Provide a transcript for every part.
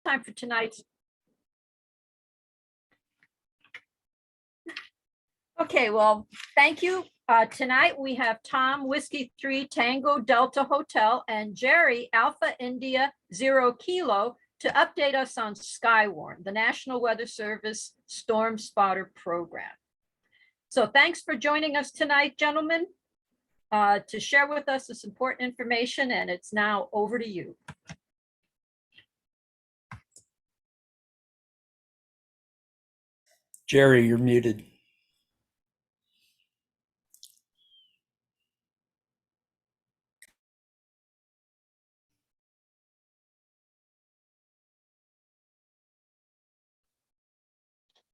time for tonight's. Okay, well, thank you. Tonight we have Tom Whiskey 3 Tango Delta Hotel and Jerry Alpha India 0 Kilo to update us on Skywarn, the National Weather Service Storm Spotter Program. So thanks for joining us tonight, gentlemen, to share with us this important information, and it's now over to you. Jerry, you're muted.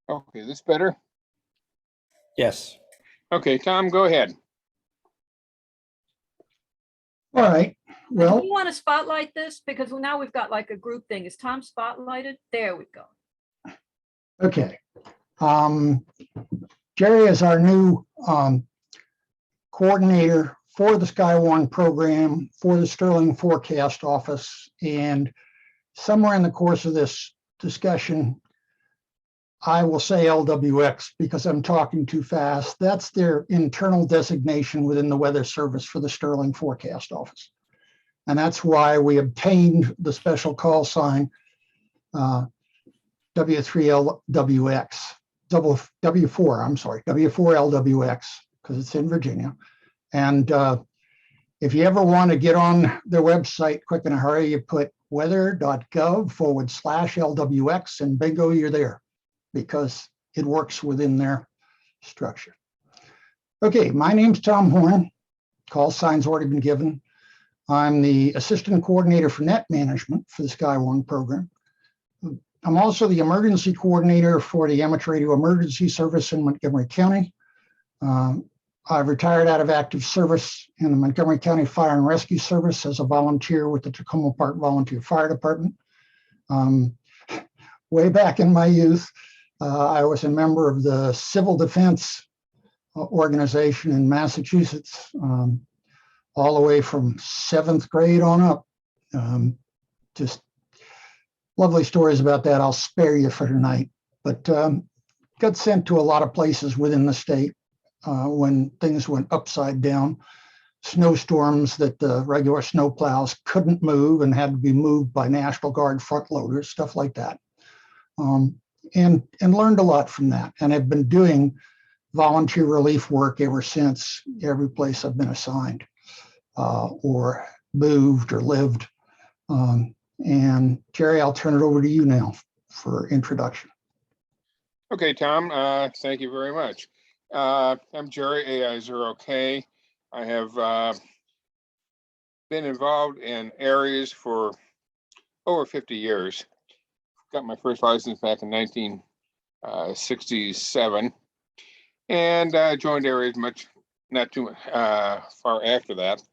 Okay, is this better? Yes. Okay, Tom, go ahead. All right. Well, Do you want to spotlight this? Because now we've got like a group thing. Is Tom spotlighted? There we go. okay. Jerry is our new coordinator for the Skywarn program for the Sterling Forecast Office. And somewhere in the course of this discussion, I will say LWX because I'm talking too fast. That's their internal designation within the Weather Service for the Sterling Forecast Office. And that's why we obtained the special call sign W3LWX, W4, I'm sorry, W4LWX, because it's in Virginia. And if you ever want to get on their website quick in a hurry, you put weather.gov/LWX and bingo, you're there, because it works within their structure. Okay, my name's Tom Horn. Call sign's already been given. I'm the assistant coordinator for net management for the Skywarn program. I'm also the emergency coordinator for the Amateur Radio Emergency Service in Montgomery County. I've retired out of active service in the Montgomery County Fire and Rescue Service as a volunteer with the Tacoma Park Volunteer Fire Department. Way back in my youth, I was a member of the Civil Defense organization in Massachusetts, all the way from 7th grade on up. Just lovely stories about that. I'll spare you for tonight, but got sent to a lot of places within the state when things went upside down. Snowstorms that the regular snow plows couldn't move and had to be moved by National Guard front loaders, stuff like that. And learned a lot from that. And I've been doing volunteer relief work ever since, every place I've been assigned or moved or lived. And Jerry, I'll turn it over to you now for introduction. Okay, Tom, thank you very much. I'm Jerry AI0K. I have been involved in areas for over 50 years. Got my first license back in 1967 and joined areas not too far after that.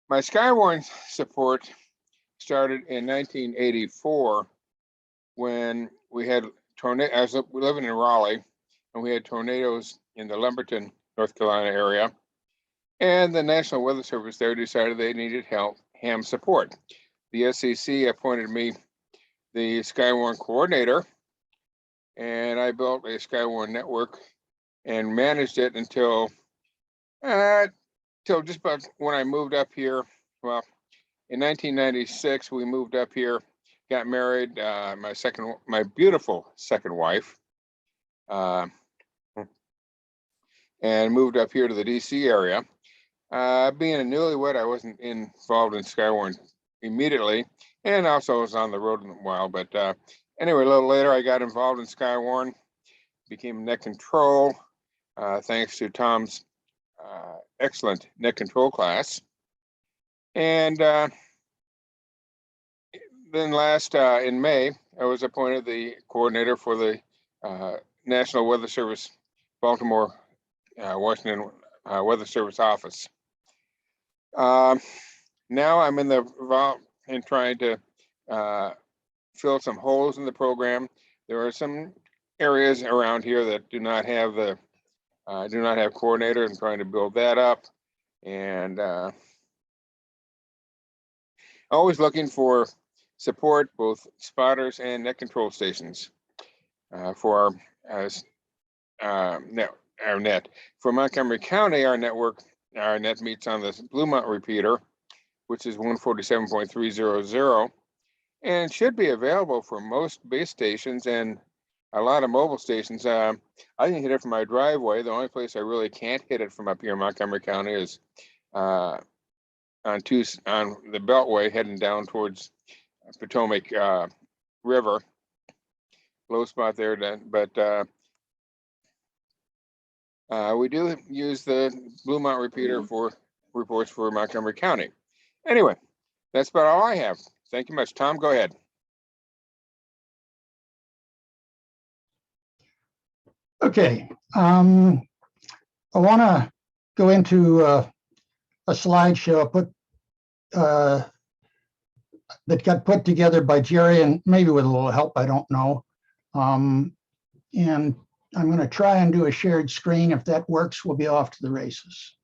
My Skywarn support started in 1984 when we had tornado. I was living in Raleigh, and we had tornadoes in the Lumberton, North Carolina area. And the National Weather Service there decided they needed ham support. The SEC appointed me the Skywarn coordinator, and I built a Skywarn network and managed it until just about when I moved up here. Well, in 1996, we moved up here, got married. My beautiful second wife, and moved up here to the DC area. Being a newlywed, I wasn't involved in Skywarn immediately, and also was on the road in a while. But anyway, a little later, I got involved in Skywarn, became net control, thanks to Tom's excellent net control class. And then in May, I was appointed the coordinator for the National Weather Service, Baltimore, Washington Weather Service office. Now I'm in trying to fill some holes in the program. There are some areas around here that do not have coordinators. I'm trying to build that up, and always looking for support both spotters and net control stations for our net. For Montgomery County, our net meets on the Bluemont repeater, which is 147.300, and should be available for most base stations and a lot of mobile stations. I can hit it from my driveway. The only place I really can't hit it from up here in Montgomery County is on the Beltway heading down towards Potomac River. Low spot there, but we do use the Bluemont repeater for reports for Montgomery County. Anyway, that's about all I have. Thank you much. Tom, go ahead. Okay, I want to go into a slideshow that got put together by Jerry, and maybe with a little help, I don't know. And I'm going to try and do a shared screen. If that works, we'll be off to the races.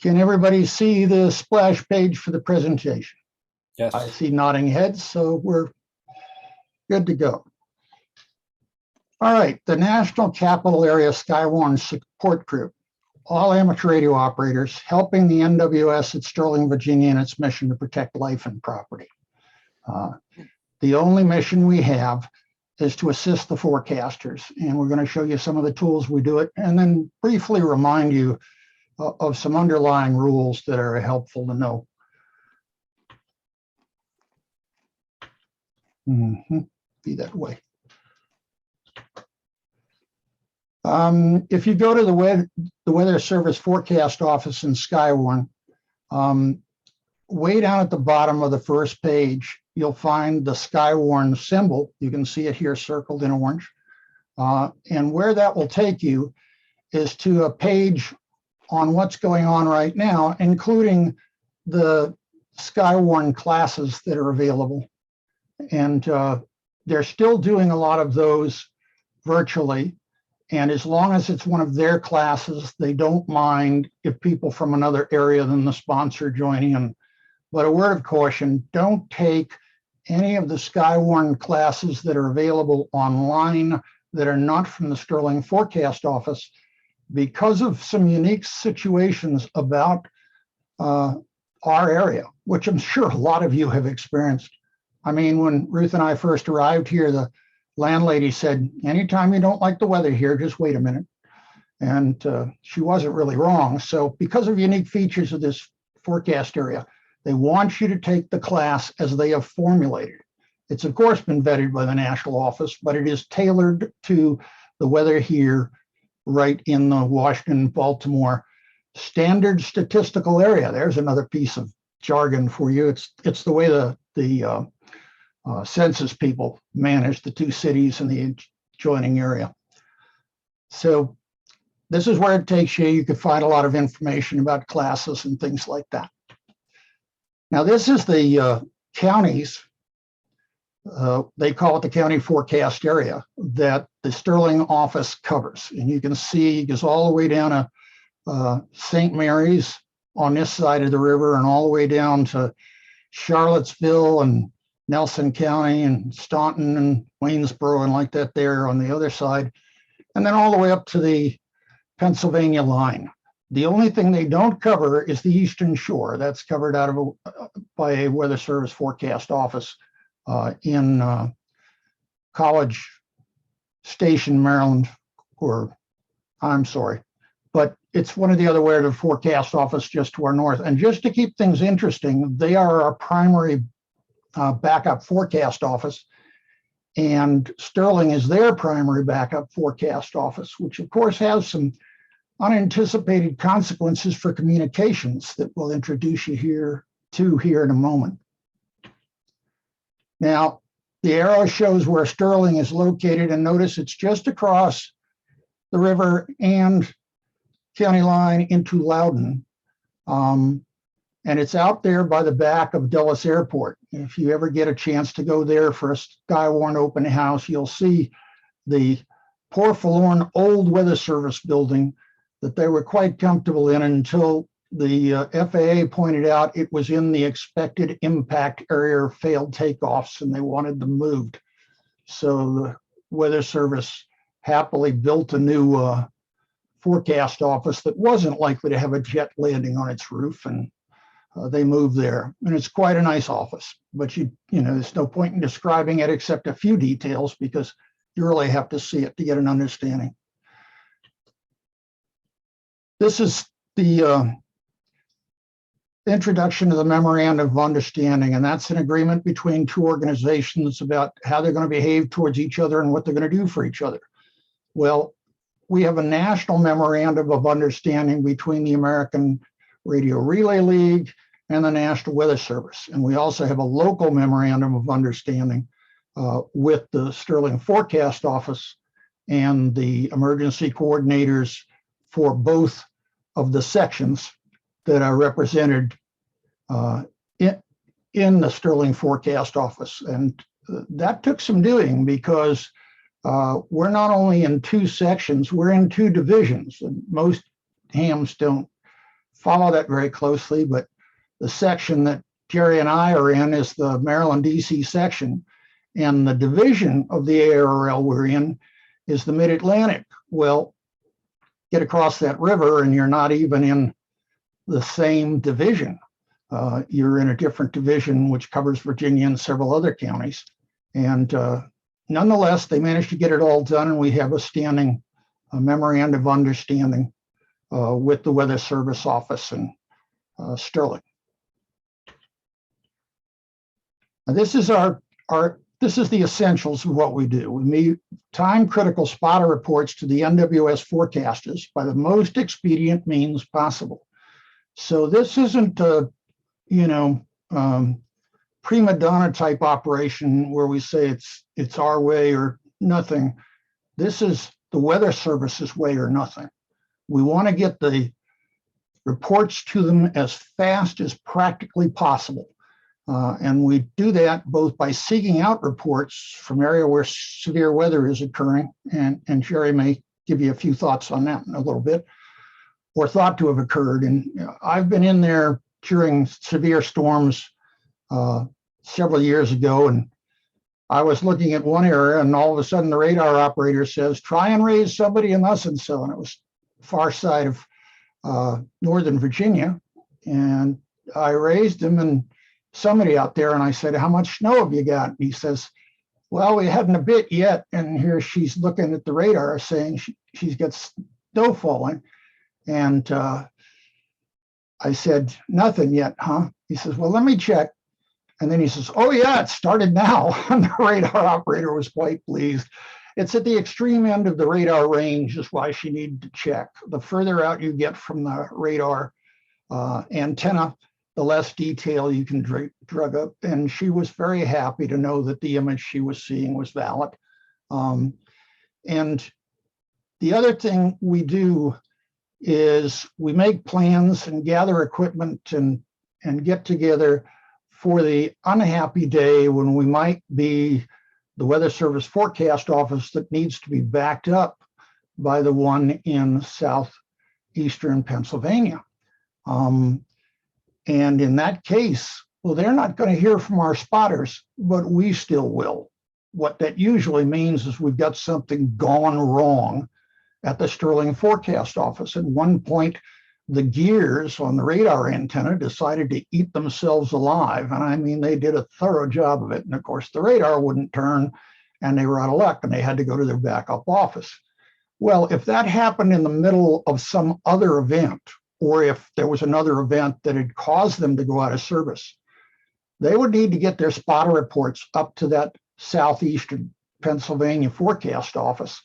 Can everybody see the splash page for the presentation? Yes. I see nodding heads, so we're good to go. All right, the National Capital Area Skywarn Support Group, all amateur radio operators helping the NWS at Sterling, Virginia in its mission to protect life and property. The only mission we have is to assist the forecasters, and we're going to show you some of the tools we do it, and then briefly remind you of some underlying rules that are helpful to know. Be that way. If you go to the Weather Service Forecast Office in Skywarn, way down at the bottom of the first page, you'll find the Skywarn symbol. You can see it here circled in orange. And where that will take you is to a page on what's going on right now, including the Skywarn classes that are available. And they're still doing a lot of those virtually. And as long as it's one of their classes, they don't mind if people from another area than the sponsor join in. But a word of caution, don't take any of the Skywarn classes that are available online that are not from the Sterling Forecast Office, because of some unique situations about our area, which I'm sure a lot of you have experienced. I mean, when Ruth and I first arrived here, the landlady said, anytime you don't like the weather here, just wait a minute. And she wasn't really wrong. So because of unique features of this forecast area, they want you to take the class as they have formulated. It's of course been vetted by the national office, but it is tailored to the weather here right in the Washington, Baltimore standard statistical area. There's another piece of jargon for you. It's the way the census people manage the two cities and the adjoining area. So this is where it takes you. You can find a lot of information about classes and things like that. Now, this is the counties. They call it the county forecast area that the Sterling office covers. And you can see it goes all the way down to St. Mary's on this side of the river and all the way down to Charlottesville and Nelson County and Staunton and Waynesboro and like that there on the other side. And then all the way up to the Pennsylvania line. The only thing they don't cover is the Eastern Shore. That's covered out of by a Weather Service Forecast Office in College Station, Maryland, or I'm sorry, but it's one of the other Weather Forecast Office just to our north. And just to keep things interesting, they are our primary backup forecast office, and Sterling is their primary backup forecast office, which of course has some unanticipated consequences for communications that we'll introduce you here in a moment. Now, the arrow shows where Sterling is located, and notice it's just across the river and county line into Loudon. And it's out there by the back of Dulles Airport. If you ever get a chance to go there for a Skywarn open house, you'll see the poor forlorn old Weather Service building that they were quite comfortable in until the FAA pointed out it was in the expected impact area of failed takeoffs, and they wanted them moved. So the Weather Service happily built a new forecast office that wasn't likely to have a jet landing on its roof, and they moved there. And it's quite a nice office, but you know, there's no point in describing it except a few details because you really have to see it to get an understanding. This is the introduction to the Memorandum of Understanding, and that's an agreement between two organizations about how they're going to behave towards each other and what they're going to do for each other. Well, we have a national Memorandum of Understanding between the American Radio Relay League and the National Weather Service. And we also have a local Memorandum of Understanding with the Sterling Forecast Office and the emergency coordinators for both of the sections that are represented in the Sterling Forecast Office. And that took some doing because we're not only in two sections, we're in two divisions. And most hams don't follow that very closely, but the section that Jerry and I are in is the Maryland DC section, and the division of the ARRL we're in is the Mid-Atlantic. Well, get across that river and you're not even in the same division. You're in a different division which covers Virginia and several other counties. And nonetheless, they managed to get it all done, and we have a standing memorandum of understanding with the Weather Service office in Sterling. Now, this is the essentials of what we do. We meet time-critical spotter reports to the NWS forecasters by the most expedient means possible. So this isn't a, prima donna type operation where we say it's our way or nothing. This is the Weather Service's way or nothing. We want to get the reports to them as fast as practically possible. And we do that both by seeking out reports from area where severe weather is occurring, and Jerry may give you a few thoughts on that in a little bit, or thought to have occurred. And I've been in there during severe storms several years ago, and I was looking at one area, and all of a sudden the radar operator says, try and raise somebody in thus and so, and it was far side of Northern Virginia. And I raised him, and somebody out there, and I said, how much snow have you got? And he says, well, we haven't a bit yet. And here she's looking at the radar saying she's got snow falling. And I said, nothing yet, huh? He says, well, let me check. And then he says, oh yeah, it started now. And the radar operator was quite pleased. It's at the extreme end of the radar range is why she needed to check. The further out you get from the radar antenna, the less detail you can drug up. And she was very happy to know that the image she was seeing was valid. And the other thing we do is we make plans and gather equipment and get together for the unhappy day when we might be the Weather Service forecast office that needs to be backed up by the one in southeastern Pennsylvania. And in that case, well, they're not going to hear from our spotters, but we still will. What that usually means is we've got something gone wrong at the Sterling Forecast Office. At one point, the gears on the radar antenna decided to eat themselves alive. And I mean, they did a thorough job of it. And of course, the radar wouldn't turn, and they were out of luck, and they had to go to their backup office. Well, if that happened in the middle of some other event, or if there was another event that had caused them to go out of service, they would need to get their spotter reports up to that southeastern Pennsylvania forecast office.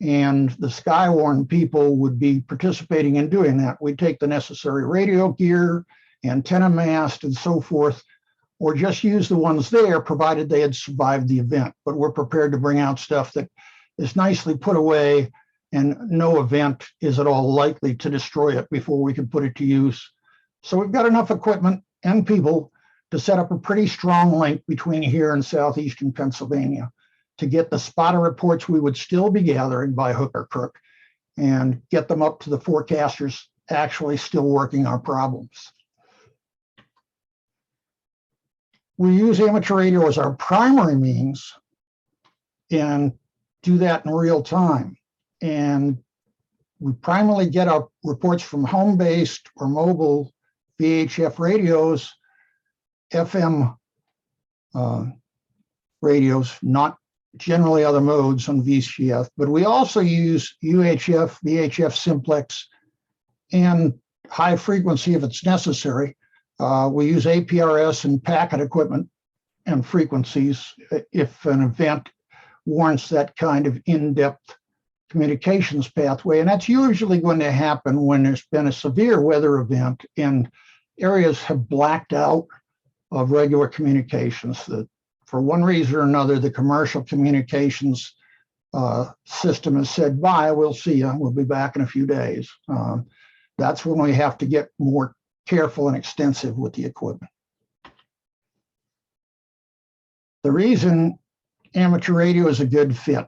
And the Skywarn people would be participating in doing that. We'd take the necessary radio gear, antenna mast, and so forth, or just use the ones there, provided they had survived the event. But we're prepared to bring out stuff that is nicely put away and no event is at all likely to destroy it before we can put it to use. So we've got enough equipment and people to set up a pretty strong link between here and southeastern Pennsylvania to get the spotter reports we would still be gathering by hook or crook and get them up to the forecasters actually still working our problems. We use amateur radio as our primary means and do that in real time. And we primarily get our reports from home-based or mobile VHF radios, FM radios, not generally other modes on VCF, but we also use UHF, VHF simplex, and high frequency if it's necessary. We use APRS and packet equipment and frequencies if an event warrants that kind of in-depth communications pathway. And that's usually going to happen when there's been a severe weather event and areas have blacked out of regular communications. That for one reason or another, the commercial communications system has said, bye, we'll see you, we'll be back in a few days. That's when we have to get more careful and extensive with the equipment. The reason amateur radio is a good fit,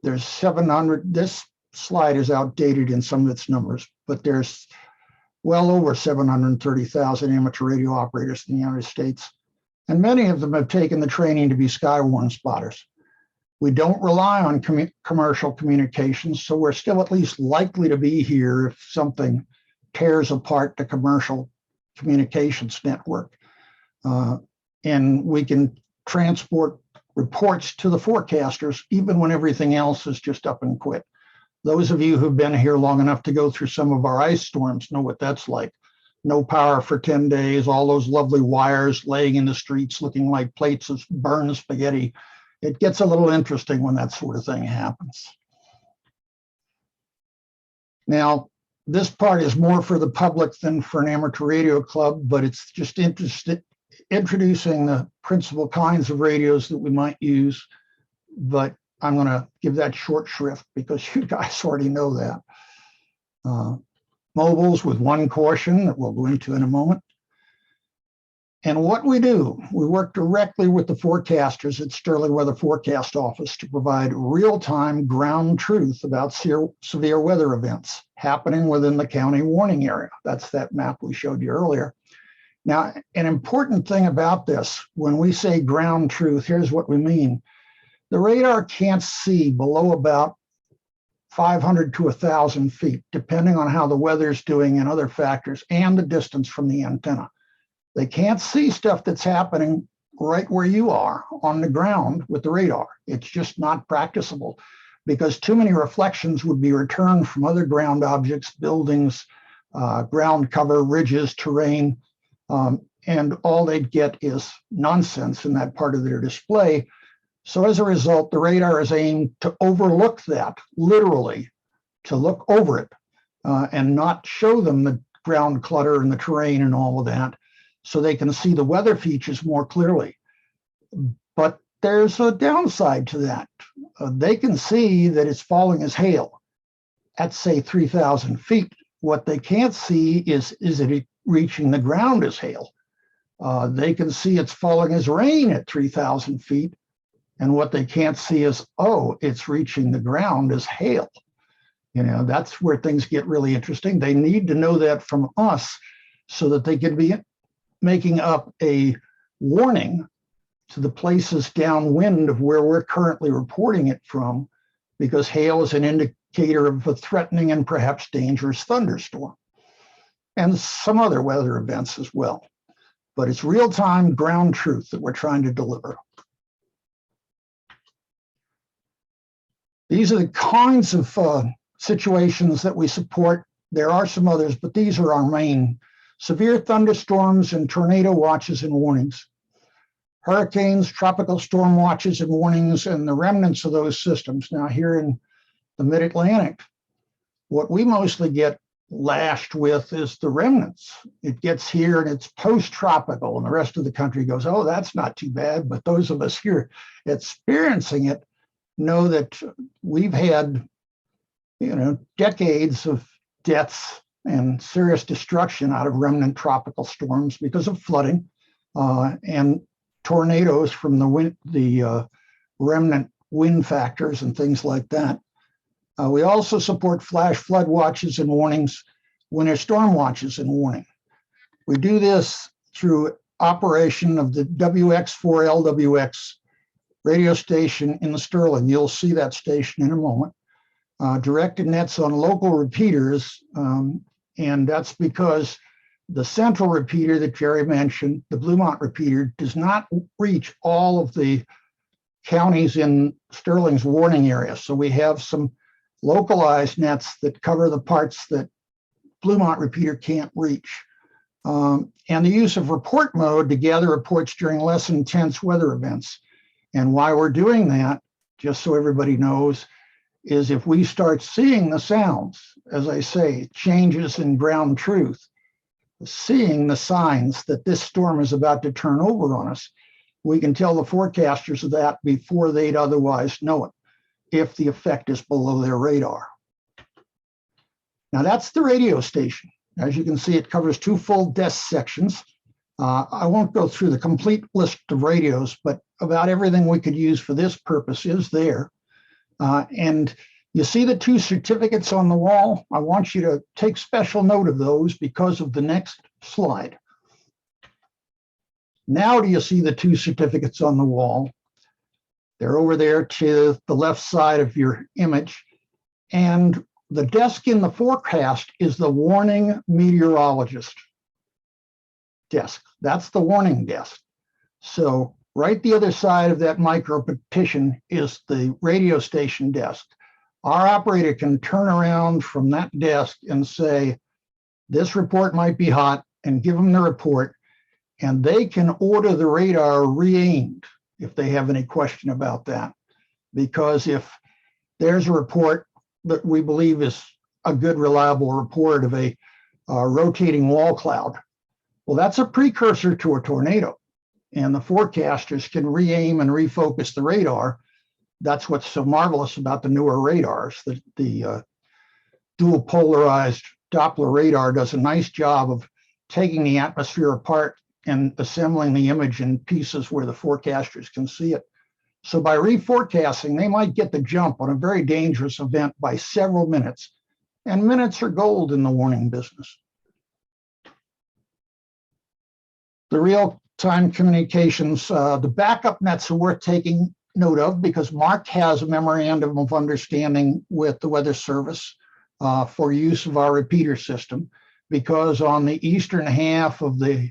there's 700, this slide is outdated in some of its numbers, but there's well over 730,000 amateur radio operators in the United States. And many of them have taken the training to be Skywarn spotters. We don't rely on commercial communications, so we're still at least likely to be here if something tears apart the commercial communications network. And we can transport reports to the forecasters even when everything else is just up and quit. Those of you who've been here long enough to go through some of our ice storms know what that's like. No power for 10 days, all those lovely wires laying in the streets looking like plates of burned spaghetti. It gets a little interesting when that sort of thing happens. Now, this part is more for the public than for an amateur radio club, but it's just introducing the principal kinds of radios that we might use. But I'm going to give that short shrift because you guys already know that. Mobiles with one caution that we'll go into in a moment. And what we do, we work directly with the forecasters at Sterling Weather Forecast Office to provide real-time ground truth about severe weather events happening within the county warning area. That's that map we showed you earlier. Now, an important thing about this, when we say ground truth, here's what we mean. The radar can't see below about 500 to 1,000 feet, depending on how the weather's doing and other factors and the distance from the antenna. They can't see stuff that's happening right where you are on the ground with the radar. It's just not practicable because too many reflections would be returned from other ground objects, buildings, ground cover, ridges, terrain, and all they'd get is nonsense in that part of their display. So as a result, the radar is aimed to overlook that, literally, to look over it and not show them the ground clutter and the terrain and all of that, so they can see the weather features more clearly. But there's a downside to that. They can see that it's falling as hail at, say, 3,000 feet. What they can't see is it reaching the ground as hail. They can see it's falling as rain at 3,000 feet. And what they can't see is, oh, it's reaching the ground as hail. You know, that's where things get really interesting. They need to know that from us so that they can be making up a warning to the places downwind of where we're currently reporting it from, because hail is an indicator of a threatening and perhaps dangerous thunderstorm and some other weather events as well. But it's real-time ground truth that we're trying to deliver. These are the kinds of situations that we support. There are some others, but these are our main: severe thunderstorms and tornado watches and warnings, hurricanes, tropical storm watches and warnings, and the remnants of those systems. Now, here in the mid-Atlantic, what we mostly get lashed with is the remnants. It gets here and it's post-tropical, and the rest of the country goes, oh, that's not too bad. But those of us here experiencing it know that we've had, decades of deaths and serious destruction out of remnant tropical storms because of flooding and tornadoes from the remnant wind factors and things like that. We also support flash flood watches and warnings, winter storm watches and warning. We do this through operation of the WX4LWX radio station in the Sterling. You'll see that station in a moment. Directed nets on local repeaters, and that's because the central repeater that Jerry mentioned, the Bluemont repeater, does not reach all of the counties in Sterling's warning area. So we have some localized nets that cover the parts that Bluemont repeater can't reach. And the use of report mode to gather reports during less intense weather events. And why we're doing that, just so everybody knows, is if we start seeing the sounds, as I say, changes in ground truth, seeing the signs that this storm is about to turn over on us, we can tell the forecasters of that before they'd otherwise know it, if the effect is below their radar. Now that's the radio station. As you can see, it covers 2 full desk sections. I won't go through the complete list of radios, but about everything we could use for this purpose is there. And you see the 2 certificates on the wall. I want you to take special note of those because of the next slide. Now do you see the 2 certificates on the wall? They're over there to the left side of your image. And the desk in the forecast is the warning meteorologist desk. That's the warning desk. So right the other side of that micro partition is the radio station desk. Our operator can turn around from that desk and say, this report might be hot, and give them the report, and they can order the radar re-aimed if they have any question about that. Because if there's a report that we believe is a good, reliable report of a rotating wall cloud, well, that's a precursor to a tornado. And the forecasters can re-aim and refocus the radar. That's what's so marvelous about the newer radars. The dual polarized Doppler radar does a nice job of taking the atmosphere apart and assembling the image in pieces where the forecasters can see it. So by reforecasting, they might get the jump on a very dangerous event by several minutes. And minutes are gold in the warning business. The real-time communications, the backup nets are worth taking note of because Mark has a memorandum of understanding with the Weather Service for use of our repeater system, because on the eastern half of the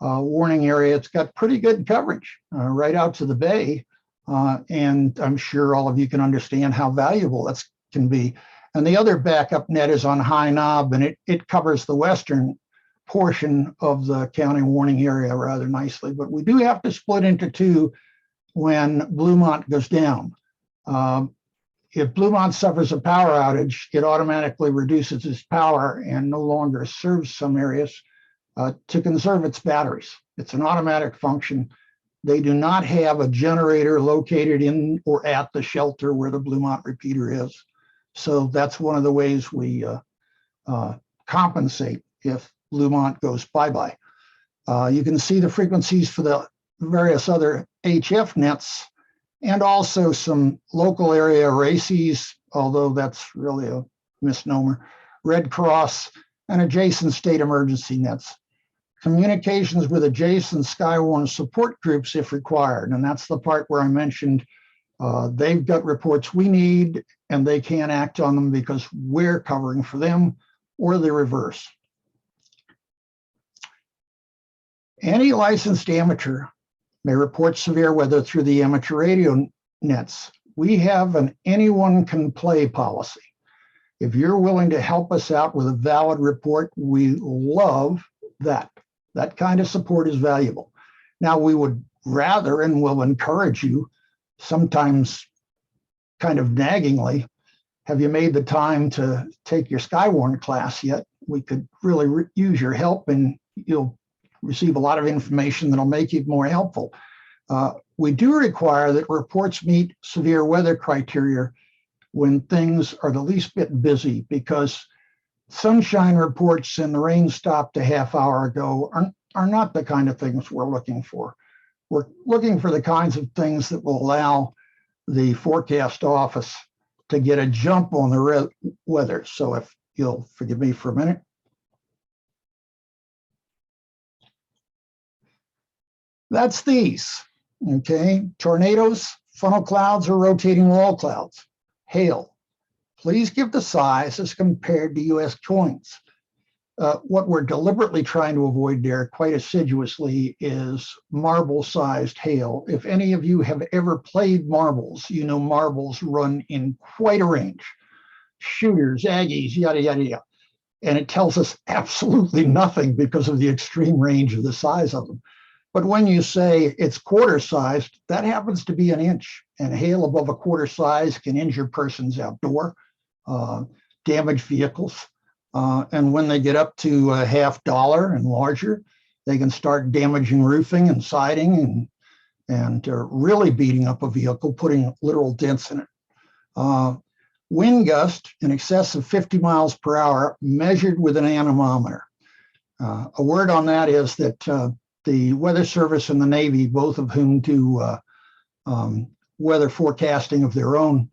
warning area, it's got pretty good coverage right out to the bay. And I'm sure all of you can understand how valuable that can be. And the other backup net is on High Knob, and it covers the western portion of the county warning area rather nicely. But we do have to split into 2 when Bluemont goes down. If Bluemont suffers a power outage, it automatically reduces its power and no longer serves some areas to conserve its batteries. It's an automatic function. They do not have a generator located in or at the shelter where the Bluemont repeater is. So that's one of the ways we compensate if Bluemont goes bye-bye. You can see the frequencies for the various other HF nets and also some local area RACES, although that's really a misnomer, Red Cross, and adjacent state emergency nets. Communications with adjacent Skywarn support groups if required. And that's the part where I mentioned they've got reports we need and they can't act on them because we're covering for them, or the reverse. Any licensed amateur may report severe weather through the amateur radio nets. We have an anyone can play policy. If you're willing to help us out with a valid report, we love that. That kind of support is valuable. Now, we would rather and will encourage you, sometimes kind of naggingly, have you made the time to take your Skywarn class yet? we could really use your help, and you'll receive a lot of information that'll make you more helpful. We do require that reports meet severe weather criteria when things are the least bit busy, because sunshine reports and the rain stopped a half hour ago are not the kind of things we're looking for. We're looking for the kinds of things that will allow the forecast office to get a jump on the weather. So if you'll forgive me for a minute. That's these, okay? Tornadoes, funnel clouds, or rotating wall clouds. Hail. Please give the size as compared to US coins. What we're deliberately trying to avoid there quite assiduously is marble-sized hail. If any of you have ever played marbles, you know marbles run in quite a range. Shooters, Aggies, yada, yada, yada. And it tells us absolutely nothing because of the extreme range of the size of them. But when you say it's quarter-sized, that happens to be an inch. And hail above a quarter size can injure persons outdoor, damage vehicles. And when they get up to $50 and larger, they can start damaging roofing and siding and really beating up a vehicle, putting literal dents in it. Wind gust in excess of 50 miles per hour measured with an anemometer. A word on that is that the Weather Service and the Navy, both of whom do weather forecasting of their own,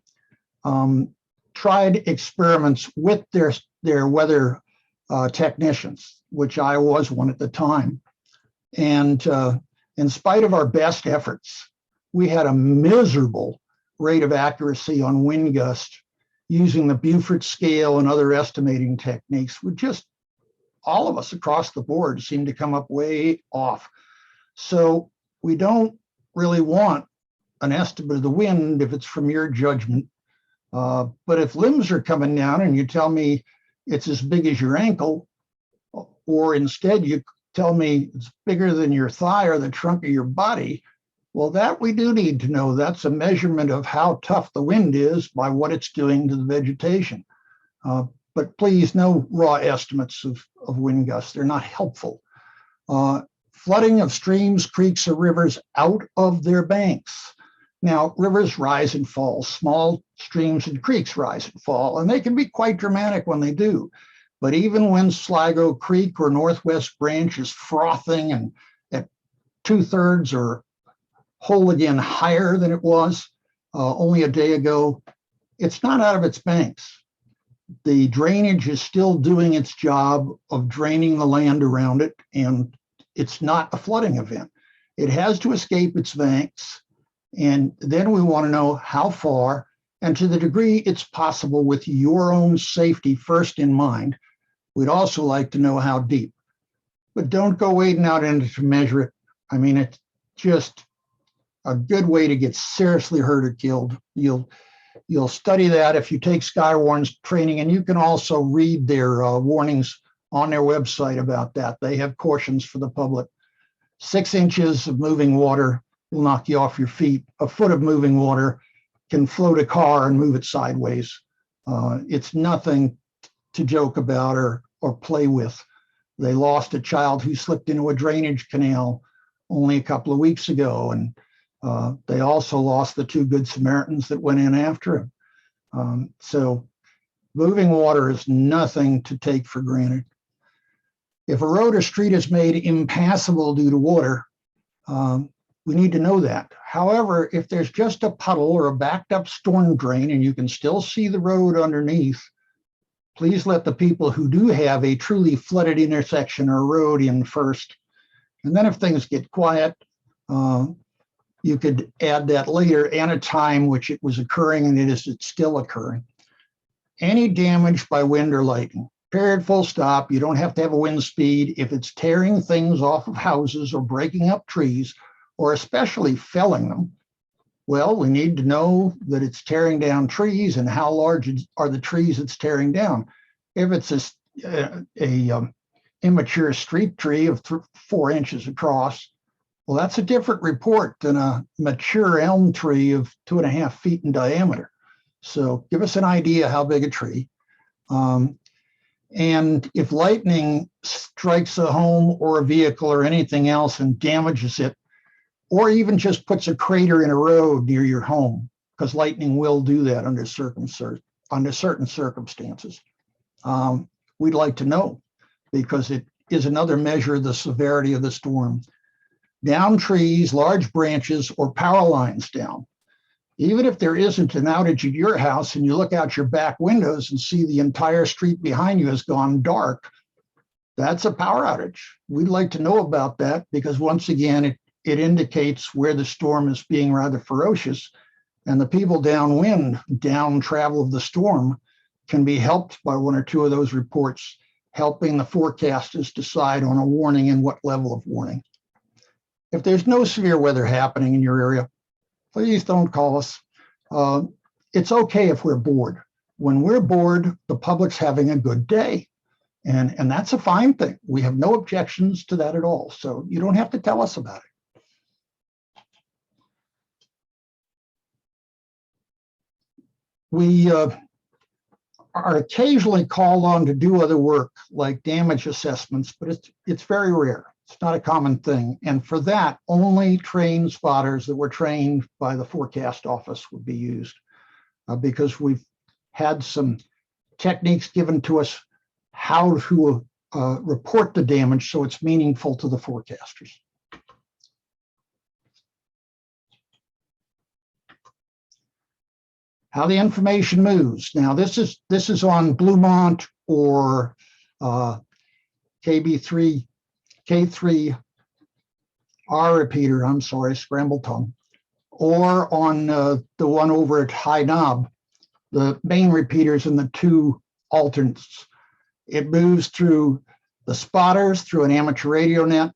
tried experiments with their weather technicians, which I was one at the time. And in spite of our best efforts, we had a miserable rate of accuracy on wind gust using the Beaufort scale and other estimating techniques. We just, all of us across the board seem to come up way off. So we don't really want an estimate of the wind if it's from your judgment. But if limbs are coming down and you tell me it's as big as your ankle, or instead you tell me it's bigger than your thigh or the trunk of your body, well, that we do need to know. That's a measurement of how tough the wind is by what it's doing to the vegetation. But please, no raw estimates of wind gusts. They're not helpful. Flooding of streams, creeks, or rivers out of their banks. Now, rivers rise and fall. Small streams and creeks rise and fall, and they can be quite dramatic when they do. But even when Sligo Creek or Northwest Branch is frothing and at 2/3 or whole again higher than it was only a day ago, it's not out of its banks. The drainage is still doing its job of draining the land around it, and it's not a flooding event. It has to escape its banks, and then we want to know how far, and to the degree it's possible with your own safety first in mind. We'd also like to know how deep, but don't go wading out in it to measure it. I mean, it's just a good way to get seriously hurt or killed. You'll study that if you take Skywarn's training, and you can also read their warnings on their website about that. They have cautions for the public. 6 inches of moving water will knock you off your feet. A foot of moving water can float a car and move it sideways. It's nothing to joke about or play with. They lost a child who slipped into a drainage canal only a couple of weeks ago, and they also lost the 2 Good Samaritans that went in after him. So moving water is nothing to take for granted. If a road or street is made impassable due to water, we need to know that. However, if there's just a puddle or a backed up storm drain and you can still see the road underneath, please let the people who do have a truly flooded intersection or road in first. And then if things get quiet, you could add that later and a time which it was occurring, and it's still occurring. Any damage by wind or lightning, period, full stop. You don't have to have a wind speed. If it's tearing things off of houses or breaking up trees, or especially felling them, well, we need to know that it's tearing down trees and how large are the trees it's tearing down. If it's a immature street tree of 4 inches across, well, that's a different report than a mature elm tree of 2.5 feet in diameter. So give us an idea how big a tree. And if lightning strikes a home or a vehicle or anything else and damages it, or even just puts a crater in a road near your home, because lightning will do that under certain circumstances, we'd like to know, because it is another measure of the severity of the storm. Down trees, large branches, or power lines down. Even if there isn't an outage at your house and you look out your back windows and see the entire street behind you has gone dark, that's a power outage. We'd like to know about that, because once again, it indicates where the storm is being rather ferocious, and the people downwind, down travel of the storm, can be helped by one or two of those reports, helping the forecasters decide on a warning and what level of warning. If there's no severe weather happening in your area, please don't call us. It's okay if we're bored. When we're bored, the public's having a good day. And that's a fine thing. We have no objections to that at all. So you don't have to tell us about it. We are occasionally called on to do other work like damage assessments, but it's very rare. It's not a common thing. And for that, only trained spotters that were trained by the forecast office would be used, because we've had some techniques given to us how to report the damage so it's meaningful to the forecasters. How the information moves. Now, this is on Bluemont or K3R repeater, I'm sorry, scrambled tongue, or on the one over at High Knob, the main repeaters and the two alternates. It moves through the spotters, through an amateur radio net,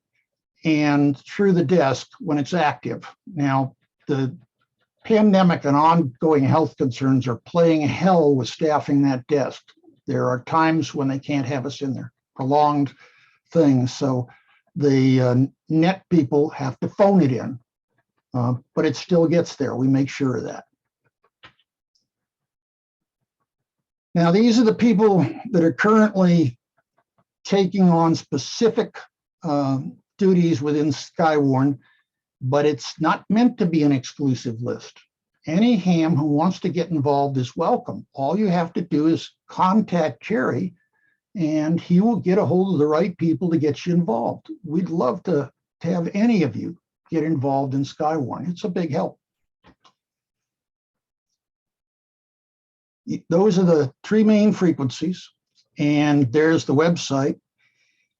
and through the desk when it's active. Now, the pandemic and ongoing health concerns are playing hell with staffing that desk. There are times when they can't have us in there, prolonged things. So the net people have to phone it in, but it still gets there. We make sure of that. Now, these are the people that are currently taking on specific duties within Skywarn, but it's not meant to be an exclusive list. Any ham who wants to get involved is welcome. All you have to do is contact Jerry, and he will get a hold of the right people to get you involved. We'd love to have any of you get involved in Skywarn. It's a big help. Those are the three main frequencies, and there's the website,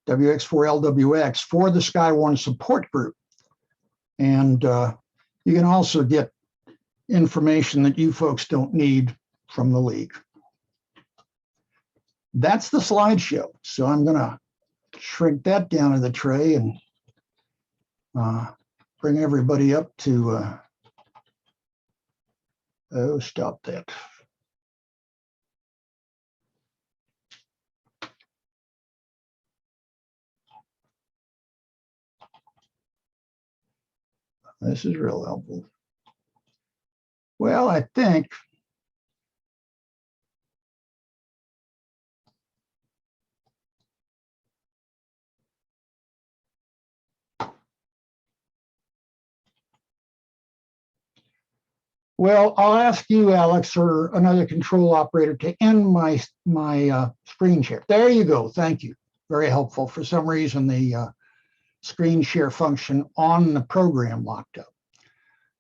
WX4LWX, for the Skywarn support group. And you can also get information that you folks don't need from the league. That's the slideshow. So I'm going to shrink that down to the tray and bring everybody up to, oh, stop that. This is real helpful. Well, I think I'll ask you, Alex, or another control operator to end my screen share. There you go. Thank you. Very helpful. For some reason, the screen share function on the program locked up.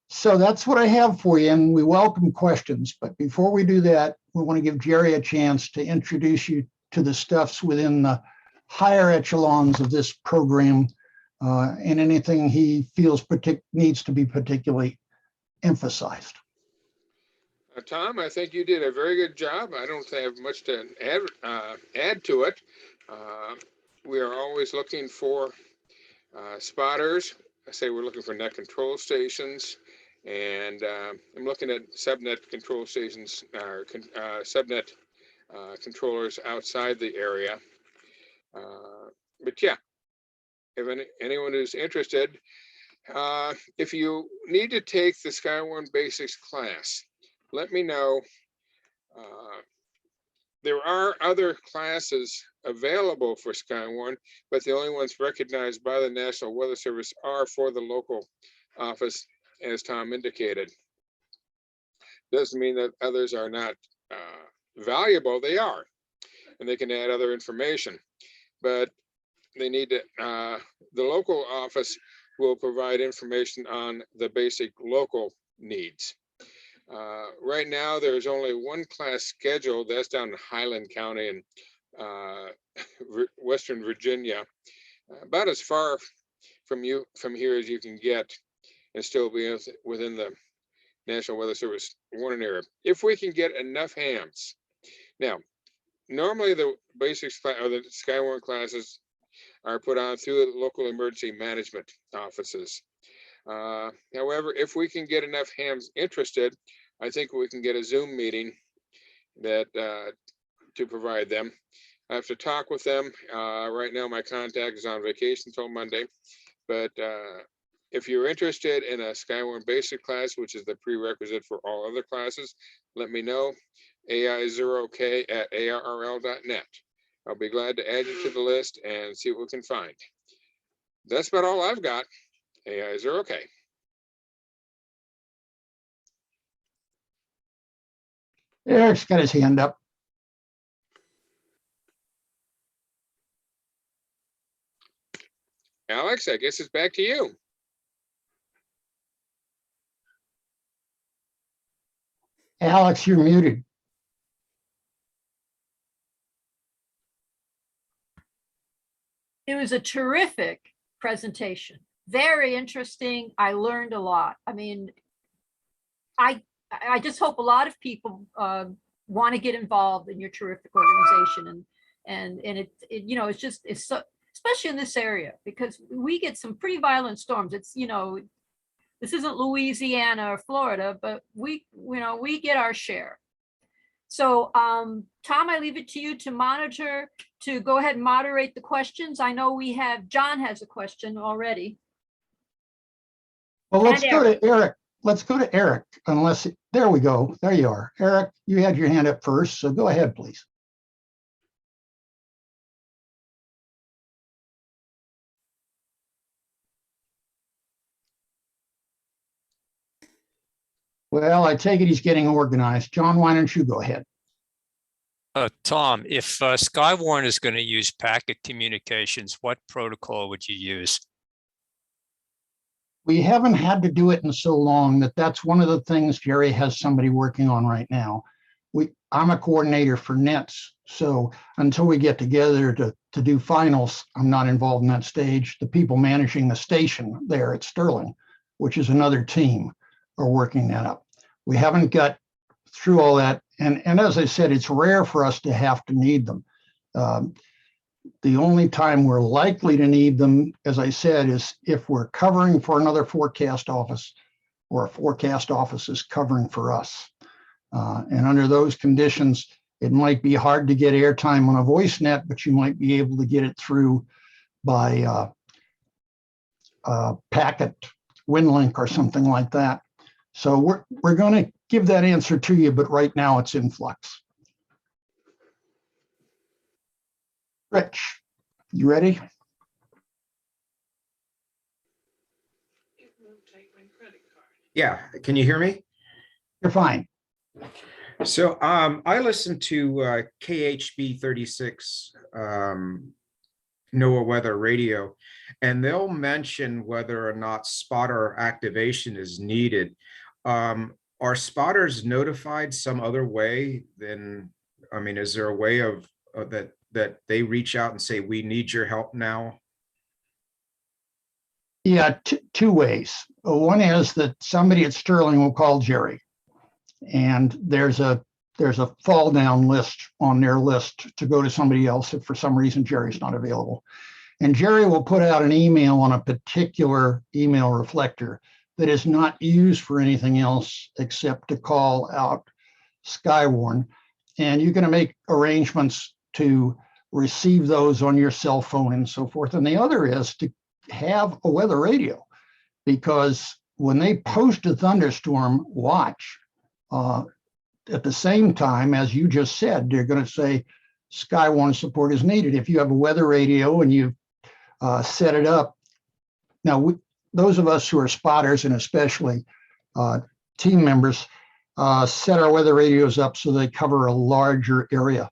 So that's what I have for you, and we welcome questions. But before we do that, we want to give Jerry a chance to introduce you to the stuffs within the higher echelons of this program, and anything he feels needs to be particularly emphasized. Tom, I think you did a very good job. I don't have much to add to it. We are always looking for spotters. I say we're looking for net control stations, and I'm looking at subnet control stations, or subnet controllers outside the area. But yeah, if anyone who's interested, if you need to take the Skywarn Basics class, let me know. there are other classes available for Skywarn, but the only ones recognized by the National Weather Service are for the local office, as Tom indicated. Doesn't mean that others are not valuable. They are, and they can add other information, but they need to, the local office will provide information on the basic local needs. Right now, there's only one class scheduled. That's down in Highland County in Western Virginia, about as far from here as you can get, and still be within the National Weather Service warning area. If we can get enough hams. Now, normally the basics or the Skywarn classes are put on through the local emergency management offices. However, if we can get enough hams interested, I think we can get a Zoom meeting that to provide them. I have to talk with them. Right now, my contact is on vacation until Monday, but if you're interested in a Skywarn basic class, which is the prerequisite for all other classes, let me know. AI0K at ARRL.net. I'll be glad to add you to the list and see what we can find. That's about all I've got. AI0K. Eric's got his hand up. Alex, I guess it's back to you. Alex, you're muted. It was a terrific presentation. Very interesting. I learned a lot. I mean, I just hope a lot of people want to get involved in your terrific organization, and it you know, it's so, especially in this area, because we get some pretty violent storms. It's, you know, this isn't Louisiana or Florida, but we get our share. So Tom, I leave it to you to monitor, to go ahead and moderate the questions. I know we have, John has a question already. Well, let's go to Eric. Let's go to Eric, unless, there we go. There you are. Eric, you had your hand up first, so go ahead, please. Well, I take it he's getting organized. John, why don't you go ahead? Tom, if Skywarn is going to use packet communications, what protocol would you use? We haven't had to do it in so long that that's one of the things Jerry has somebody working on right now. I'm a coordinator for NETS, so until we get together to do finals, I'm not involved in that stage. The people managing the station there at Sterling, which is another team, are working that up. We haven't got through all that. And as I said, it's rare for us to have to need them. The only time we're likely to need them, as I said, is if we're covering for another forecast office, or a forecast office is covering for us. And under those conditions, it might be hard to get airtime on a voice net, but you might be able to get it through by packet WinLink or something like that. So we're going to give that answer to you, but right now it's in flux. Rich, you ready? Yeah, can you hear me? You're fine. So I listen to KHB 36 NOAA weather radio, and they'll mention whether or not spotter activation is needed. Are spotters notified some other way than, I mean, is there a way of that they reach out and say, we need your help now? Yeah, two ways. One is that somebody at Sterling will call Jerry, and there's a fall down list on their list to go to somebody else if for some reason Jerry's not available. And Jerry will put out an email on a particular email reflector that is not used for anything else except to call out Skywarn. And you're going to make arrangements to receive those on your cell phone and so forth. And the other is to have a weather radio, because when they post a thunderstorm watch, at the same time, as you just said, they're going to say Skywarn support is needed. If you have a weather radio and you set it up, now those of us who are spotters and especially team members set our weather radios up so they cover a larger area,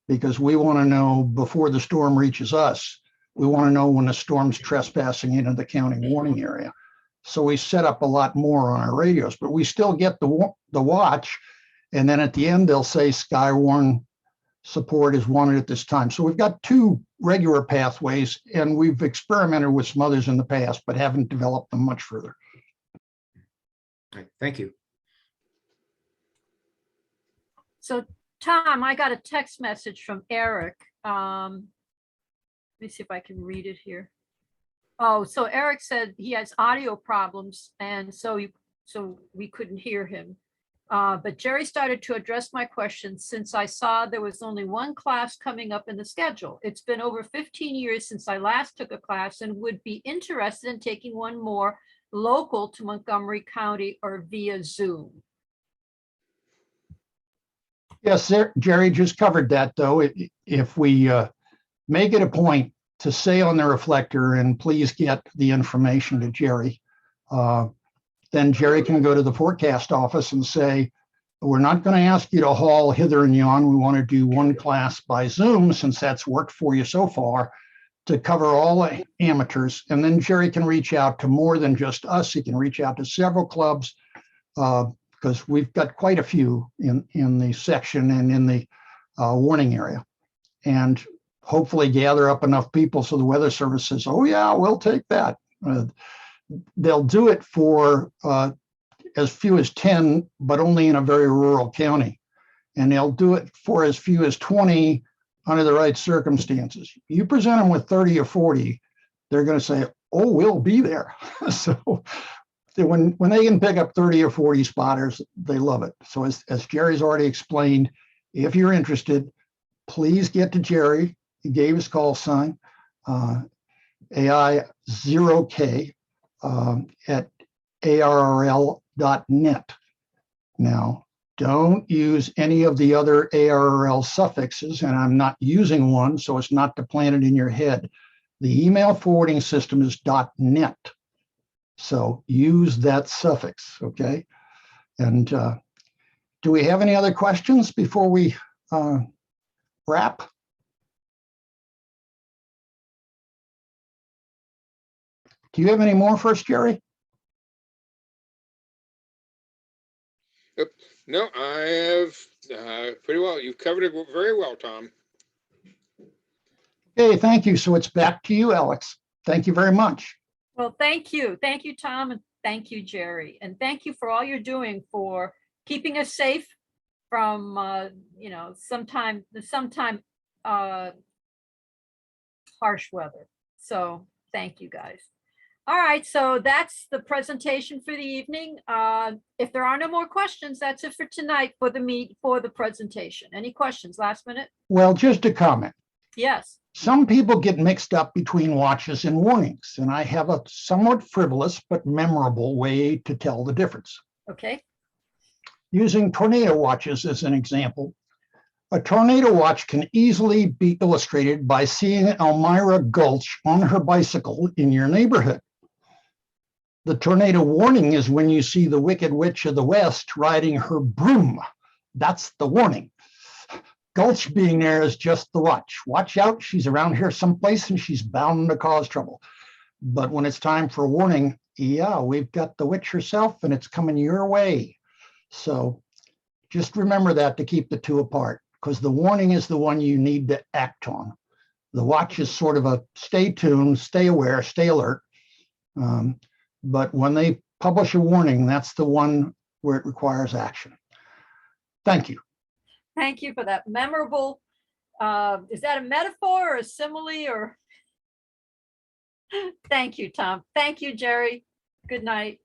because we want to know before the storm reaches us. We want to know when the storm's trespassing into the county warning area. So we set up a lot more on our radios, but we still get the watch. And then at the end, they'll say Skywarn support is wanted at this time. So we've got two regular pathways, and we've experimented with some others in the past, but haven't developed them much further. All right, thank you. So Tom, I got a text message from Eric. Let me see if I can read it here. Oh, so Eric said he has audio problems, and so we couldn't hear him. But Jerry started to address my questions since I saw there was only one class coming up in the schedule. It's been over 15 years since I last took a class and would be interested in taking one more local to Montgomery County or via Zoom. Yes, Jerry just covered that, though. If we make it a point to say on the reflector, and please get the information to Jerry, then Jerry can go to the forecast office and say, we're not going to ask you to haul hither and yon. We want to do one class by Zoom, since that's worked for you so far, to cover all the amateurs. And then Jerry can reach out to more than just us. He can reach out to several clubs, because we've got quite a few in the section and in the warning area. And hopefully gather up enough people so the Weather Service says, oh yeah, we'll take that. They'll do it for as few as 10, but only in a very rural county. And they'll do it for as few as 20 under the right circumstances. You present them with 30 or 40, they're going to say, oh, we'll be there. So when they can pick up 30 or 40 spotters, they love it. So as Jerry's already explained, if you're interested, please get to Jerry. He gave his call sign, AI0K at ARRL.net. Now, don't use any of the other ARRL suffixes, and I'm not using one, so it's not to plant it in your head. The email forwarding system is .net. So use that suffix, okay? And do we have any other questions before we wrap? Do you have any more for us, Jerry? Yep. No, I have pretty well. You've covered it very well, Tom. Okay, thank you. So it's back to you, Alex. Thank you very much. Well, thank you. Thank you, Tom, and thank you, Jerry. And thank you for all you're doing for keeping us safe from, sometime harsh weather. So thank you, guys. All right, so that's the presentation for the evening. If there are no more questions, that's it for tonight for the presentation. Any questions last minute? Well, just a comment. Yes. Some people get mixed up between watches and warnings, and I have a somewhat frivolous but memorable way to tell the difference. Okay. Using tornado watches as an example, a tornado watch can easily be illustrated by seeing Elmira Gulch on her bicycle in your neighborhood. The tornado warning is when you see the Wicked Witch of the West riding her broom. That's the warning. Gulch being there is just the watch. Watch out, she's around here someplace and she's bound to cause trouble. But when it's time for a warning, yeah, we've got the witch herself and it's coming your way. So just remember that to keep the two apart, because the warning is the one you need to act on. The watch is sort of a stay tuned, stay aware, stay alert. But when they publish a warning, that's the one where it requires action. Thank you. Thank you for that memorable. Is that a metaphor or a simile or? Thank you, Tom. Thank you, Jerry. Good night.